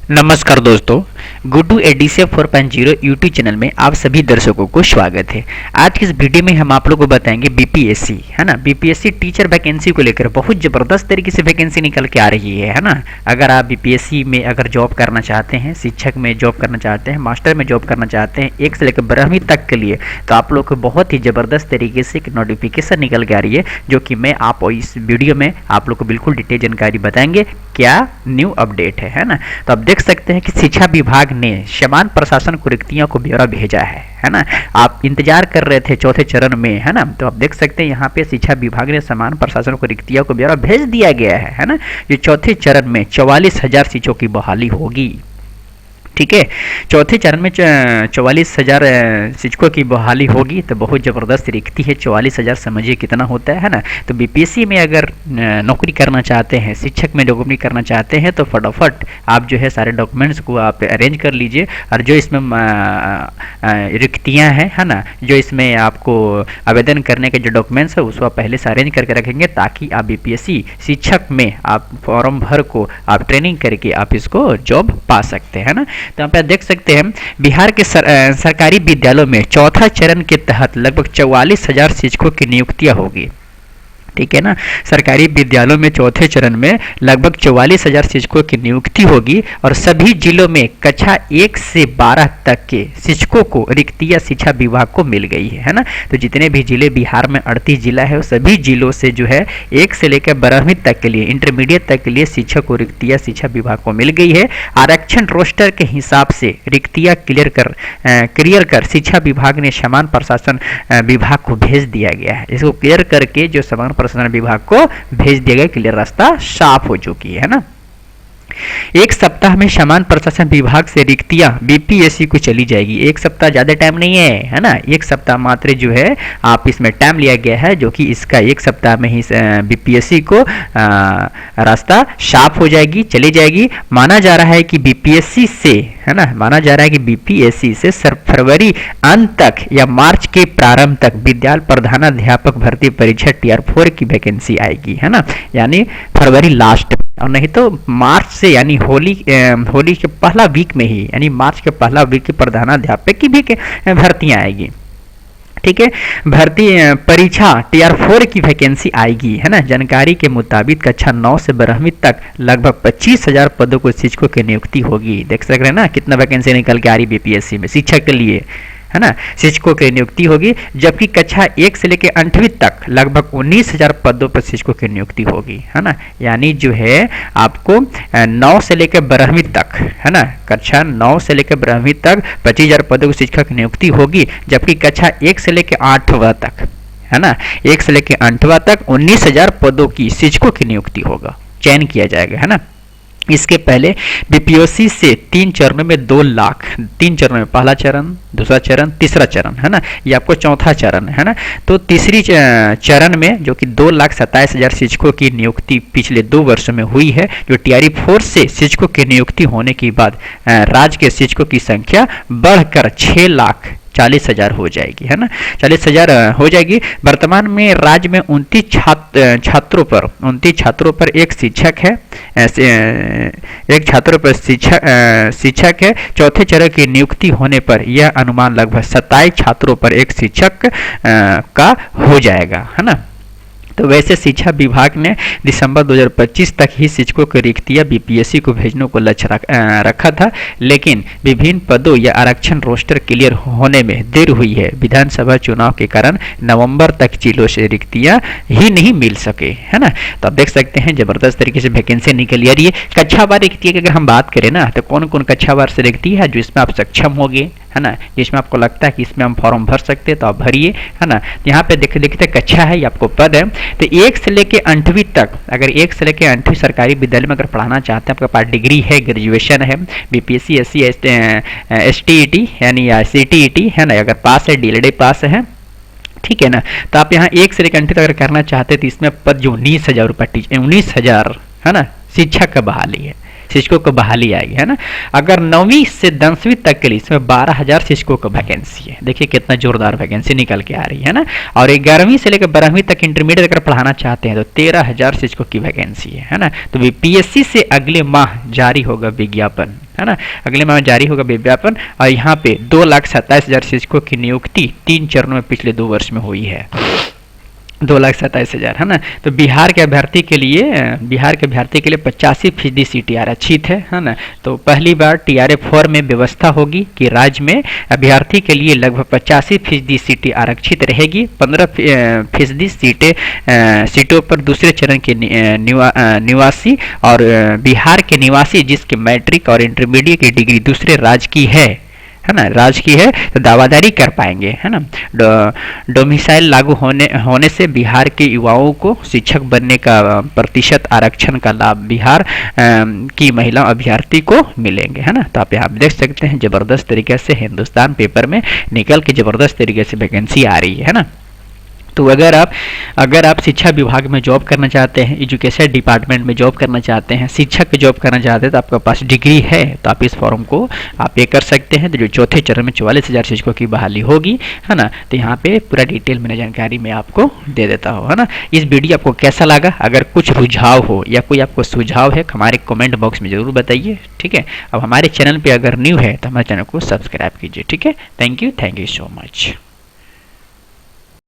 नमस्कार दोस्तों, Guddu ADC 4.0 YouTube channel में आप सभी दर्शकों को स्वागत है। आज की इस वीडियो में हम आप लोगों को बताएंगे बीपीएससी, है ना। बीपीएससी टीचर वैकेंसी को लेकर बहुत जबरदस्त तरीके से वैकेंसी निकल के आ रही है ना। अगर आप बीपीएससी में अगर जॉब करना चाहते हैं, शिक्षक में जॉब करना चाहते हैं, मास्टर में जॉब करना चाहते हैं, 1 से लेकर 12वीं तक के लिए, तो आप लोग को बहुत ही ज़बरदस्त तरीके से एक नोटिफिकेशन निकल के आ रही है, जो कि मैं आप इस वीडियो में आप लोग को बिल्कुल डिटेल जानकारी बताएंगे क्या न्यू अपडेट है ना। तो आप देख सकते हैं कि शिक्षा विभाग ने समान प्रशासन को रिक्तियों को ब्यौरा भेजा है ना। आप इंतजार कर रहे थे चौथे चरण में, है ना। तो आप देख सकते हैं यहाँ पे शिक्षा विभाग ने समान प्रशासन को रिक्तियों को ब्यौरा भेज दिया गया है ना। ये चौथे चरण में 44,000 सीटों की बहाली होगी। ठीक है, चौथे चरण में 44,000 शिक्षकों की बहाली होगी, तो बहुत ज़बरदस्त रिक्ति है। 44,000 समझिए कितना होता है ना। तो बीपीएससी में अगर नौकरी करना चाहते हैं, शिक्षक में नौकरी करना चाहते हैं, तो फटाफट आप जो है सारे डॉक्यूमेंट्स को आप अरेंज कर लीजिए। और जो इसमें रिक्तियाँ हैं, है ना, जो इसमें आपको आवेदन करने के जो डॉक्यूमेंट्स है उसको आप पहले से अरेंज करके रखेंगे, ताकि आप बीपीएससी शिक्षक में आप फॉर्म भर को आप ट्रेनिंग करके आप इसको जॉब पा सकते हैं ना। तो यहाँ पे देख सकते हैं बिहार के सरकारी विद्यालयों में चौथा चरण के तहत लगभग 44,000 शिक्षकों की नियुक्तियां होगी। ठीक है ना। सरकारी विद्यालयों में चौथे चरण में लगभग 44,000 शिक्षकों की नियुक्ति होगी और सभी जिलों में कक्षा 1 से 12 तक के शिक्षकों को रिक्तियां शिक्षा विभाग को मिल गई है ना। तो जितने भी जिले बिहार में 38 जिला है, सभी जिलों से जो है 1 से लेकर 12वीं तक के लिए, इंटरमीडिएट तक के लिए शिक्षक को रिक्तियां शिक्षा विभाग को मिल गई है। आरक्षण रोस्टर के हिसाब से रिक्तियां क्लियर कर शिक्षा विभाग ने समान प्रशासन विभाग को भेज दिया गया है। इसको क्लियर करके जो समान प्रशासन विभाग को भेज दिया गया, क्लियर रास्ता साफ हो चुकी है ना। एक सप्ताह में समान प्रशासन विभाग से रिक्तियां बीपीएससी को चली जाएगी। एक सप्ताह ज्यादा टाइम नहीं है ना। एक सप्ताह मात्र जो है आप इसमें टाइम लिया गया है, जो कि इसका एक सप्ताह में ही बीपीएससी को रास्ता साफ हो जाएगी, चली जाएगी। माना जा रहा है कि बीपीएससी से, है ना, माना जा रहा है कि बीपीएससी से फरवरी अंत तक या मार्च के प्रारंभ तक विद्यालय प्रधानाध्यापक भर्ती परीक्षा टीआर 4 की वैकेंसी आएगी, है ना। यानी फरवरी लास्ट, और नहीं तो मार्च से, यानी होली के पहला वीक में ही, यानी मार्च के पहला वीक की प्रधानाध्यापक की भी भर्तियां आएगी। ठीक है, भर्ती परीक्षा टीआर 4 की वैकेंसी आएगी, है ना। जानकारी के मुताबिक कक्षा 9 से 12वीं तक लगभग 25,000 पदों को शिक्षकों की नियुक्ति होगी। देख सक रहे हैं ना कितना वैकेंसी निकल के आ रही बीपीएससी में शिक्षक के लिए, है ना। शिक्षकों की नियुक्ति होगी, जबकि कक्षा 1 से लेकर 8वीं तक लगभग 19,000 पदों पर शिक्षकों की नियुक्ति होगी, है ना। यानी जो है आपको 9 से लेकर 12वीं तक, है ना, कक्षा 9 से लेकर 12वीं तक 25,000 पदों की शिक्षक की नियुक्ति होगी, जबकि कक्षा 1 से लेकर 8वां तक, है ना, 1 से लेकर 8वां तक 19,000 पदों की शिक्षकों की नियुक्ति होगा, चयन किया जाएगा, है ना। इसके पहले बीपीएससी से 3 चरणों में 2 लाख, 3 चरणों में, पहला चरण, दूसरा चरण, तीसरा चरण, है ना। ये आपको चौथा चरण है ना। तो तीसरी चरण में जो कि 2,27,000 शिक्षकों की नियुक्ति पिछले 2 वर्षों में हुई है, जो टीआर 4 से शिक्षकों की नियुक्ति होने के बाद राज्य के शिक्षकों की संख्या बढ़कर 6,40,000 हो जाएगी, है ना। 40,000 हो जाएगी। वर्तमान में राज्य में 29 छात्रों पर एक शिक्षक है, एक छात्रों पर शिक्षक है। चौथे चरण की नियुक्ति होने पर यह अनुमान लगभग 27 छात्रों पर एक शिक्षक का हो जाएगा, है ना। तो वैसे शिक्षा विभाग ने दिसंबर 2025 तक ही शिक्षकों की रिक्तियां बीपीएससी को भेजने को लक्ष्य रखा था, लेकिन विभिन्न पदों या आरक्षण रोस्टर क्लियर होने में देर हुई है। विधानसभा चुनाव के कारण नवंबर तक जिलों से रिक्तियां ही नहीं मिल सके, है ना। तो आप देख सकते हैं जबरदस्त तरीके से वैकेंसी निकल आ रही है। कक्षावार रिक्तियां की अगर हम बात करें ना, तो कौन कौन कक्षावार से रिक्ति है जो इसमें आप सक्षम होंगे, है ना, जिसमें आपको लगता है कि इसमें हम फॉर्म भर सकते हैं, तो आप भरिए, है ना। यहाँ पे देखते कक्षा है, ये आपको पद है। तो 1 से लेके 8वीं तक, अगर 1 से लेके 8वीं सरकारी विद्यालय में अगर पढ़ाना चाहते हैं, आपके पास डिग्री है, ग्रेजुएशन है, बीपीएससी एससी एसटीईटी यानी सीटीईटी, है ना, अगर पास है, डीएलएड पास है, ठीक है ना। तो आप यहाँ 1 से लेकर 8वीं तक अगर करना चाहते हैं, तो इसमें पद जो 19,000 रुपये 19,000, है ना, शिक्षक का बहाली है। शिक्षकों को बहाली आएगी, है ना। अगर 9वीं से 10वीं तक के लिए इसमें 12,000 शिक्षकों को वैकेंसी है। देखिए कितना जोरदार वैकेंसी निकल के आ रही है ना। और 11वीं से लेकर 12वीं तक इंटरमीडिएट अगर पढ़ाना चाहते हैं तो 13,000 शिक्षकों की वैकेंसी है ना। तो बीपीएससी से अगले माह जारी होगा विज्ञापन, है ना, अगले माह जारी होगा विज्ञापन। और यहाँ पे 2,27,000 शिक्षकों की नियुक्ति 3 चरणों में पिछले 2 वर्ष में हुई है। 2,27,000, है ना। तो बिहार के अभ्यर्थी के लिए 85% सीटें आरक्षित है ना। तो पहली बार TRA-4 में व्यवस्था होगी कि राज्य में अभ्यर्थी के लिए लगभग 85% सीटें आरक्षित रहेगी। 15% सीटों पर दूसरे चरण के निवासी और बिहार के निवासी जिसके मैट्रिक और इंटरमीडिएट की डिग्री दूसरे राज्य की है ना, राज्य की है, तो दावादारी कर पाएंगे, है ना। डोमिसाइल लागू होने से बिहार के युवाओं को शिक्षक बनने का प्रतिशत आरक्षण का लाभ बिहार की महिला अभ्यर्थी को मिलेंगे, है ना। तो आप यहाँ देख सकते हैं जबरदस्त तरीके से हिंदुस्तान पेपर में निकल के जबरदस्त तरीके से वैकेंसी आ रही है ना। तो अगर आप शिक्षा विभाग में जॉब करना चाहते हैं, एजुकेशन डिपार्टमेंट में जॉब करना चाहते हैं, शिक्षक की जॉब करना चाहते हैं, तो आपके पास डिग्री है तो आप इस फॉर्म को आप ये कर सकते हैं। तो जो चौथे चरण में 44,000 शिक्षकों की बहाली होगी, है ना। तो यहाँ पे पूरा डिटेल में जानकारी मैं आपको दे देता हूँ, है ना। इस वीडियो आपको कैसा लगा? अगर कुछ रुझाव हो या कोई आपको सुझाव है हमारे कमेंट बॉक्स में जरूर बताइए, ठीक है। अब हमारे चैनल पर अगर न्यू है तो हमारे चैनल को सब्सक्राइब कीजिए, ठीक है। Thank you so much.